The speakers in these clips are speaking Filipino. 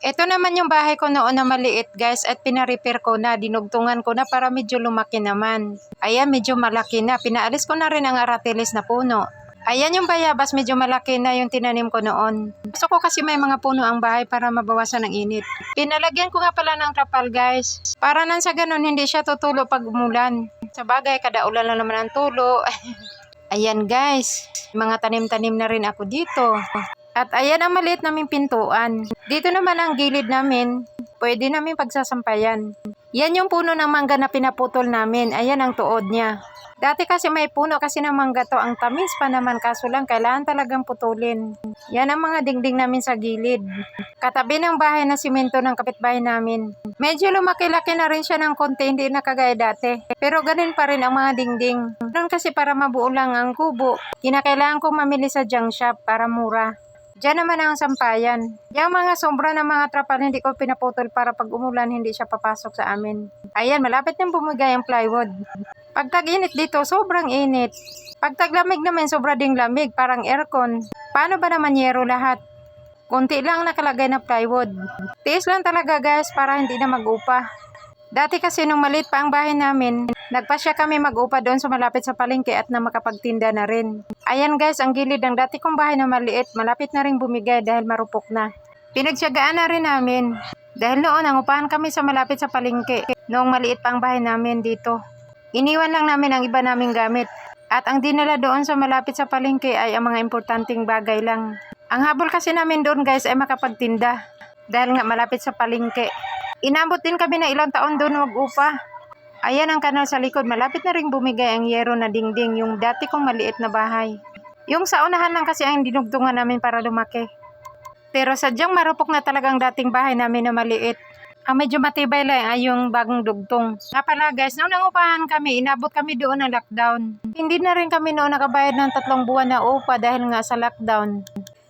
Ito naman yung bahay ko noon na maliit guys at pina-repair ko na, dinugtungan ko na para medyo lumaki naman. Ayan, medyo malaki na. Pinaalis ko na rin ang aratilis na puno. Ayan yung bayabas, medyo malaki na yung tinanim ko noon. Gusto ko kasi may mga puno ang bahay para mabawasan ng init. Pinalagyan ko nga pala ng trapal guys. Para nang sa ganun hindi siya tutulo pag umulan. Sa bagay, kada ulan lang naman ang tulo. Ayan guys, mga tanim-tanim na rin ako dito. At ayan ang maliit naming pintuan. Dito naman ang gilid namin, pwede namin pagsasampayan. Yan yung puno ng mangga na pinaputol namin. Ayan ang tuod niya. Dati kasi may puno kasi ng mangga to, ang tamis pa naman kaso lang kailangan talagang putulin. Yan ang mga dingding namin sa gilid. Katabi ng bahay na simento ng kapitbahay namin. Medyo lumaki-laki na rin siya ng konti, hindi na kagaya dati. Pero ganun pa rin ang mga dingding. Doon kasi para mabuo lang ang kubo, kinakailangan kong mamili sa junk shop para mura. Diyan naman ang sampayan. Yung mga sombra ng mga trapal hindi ko pinaputol para pag umulan hindi siya papasok sa amin. Ayan, malapit nang bumigay ang plywood. Pag tag-init dito, sobrang init. Pag taglamig naman, sobra ding lamig, parang aircon. Paano ba naman yero lahat? Kunti lang nakalagay na plywood. Tiis lang talaga guys para hindi na mag-upa. Dati kasi nung maliit pa ang bahay namin, nagpasya kami mag-upa doon sa malapit sa palengke at na makapagtinda na rin. Ayan guys, ang gilid ng dati kong bahay na maliit, malapit na rin bumigay dahil marupok na. Pinagsiyagaan na rin namin. Dahil noon, nangupahan kami sa malapit sa palengke. Noong maliit pa ang bahay namin dito. Iniwan lang namin ang iba naming gamit. At ang dinala doon sa malapit sa palengke ay ang mga importanteng bagay lang. Ang habol kasi namin doon guys ay makapagtinda. Dahil nga malapit sa palengke. Inabot din kami na ilang taon doon mag-upa. Ayan ang kanal sa likod. Malapit na rin bumigay ang yero na dingding, yung dati kong maliit na bahay. Yung sa unahan lang kasi ang dinugtungan namin para lumaki. Pero sadyang marupok na talagang dating bahay namin na maliit. Ang medyo matibay lang ay yung bagong dugtong. Nga pala guys, noong nangupahan kami, inabot kami doon ng lockdown. Hindi na rin kami noon nakabayad ng 3 buwan na upa dahil nga sa lockdown.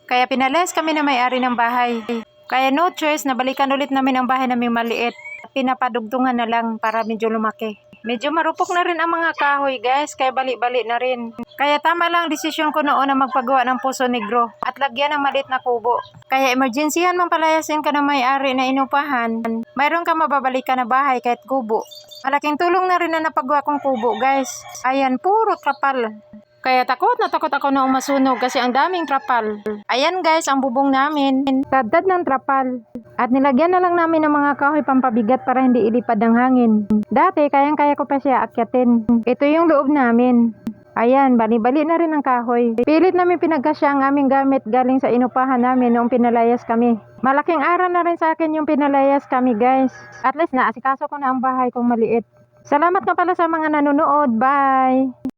Kaya pinalayas kami na may-ari ng bahay. Kaya no choice, nabalikan ulit namin ang bahay namin maliit. Pinapadugtungan na lang para medyo lumaki. Medyo marupok na rin ang mga kahoy guys, kaya bali-bali na rin. Kaya tama lang desisyon ko noon na magpagawa ng puso negro at lagyan ng maliit na kubo. Kaya emergencyhan mang palayasin ka ng may-ari na inupahan, mayroon ka mababalikan na bahay kahit kubo. Malaking tulong na rin na napagawa kong kubo guys. Ayan, puro trapal. Kaya takot na takot ako na masunog kasi ang daming trapal. Ayan guys, ang bubong namin. Tadtad ng trapal. At nilagyan na lang namin ng mga kahoy pampabigat para hindi ilipad ng hangin. Dati, kayang-kaya ko pa siya akyatin. Ito yung loob namin. Ayan, bali-bali na rin ang kahoy. Pilit namin pinagkasya ang aming gamit galing sa inupahan namin noong pinalayas kami. Malaking aral na rin sa akin yung pinalayas kami guys. At least naasikaso ko na ang bahay kong maliit. Salamat na pala sa mga nanonood. Bye!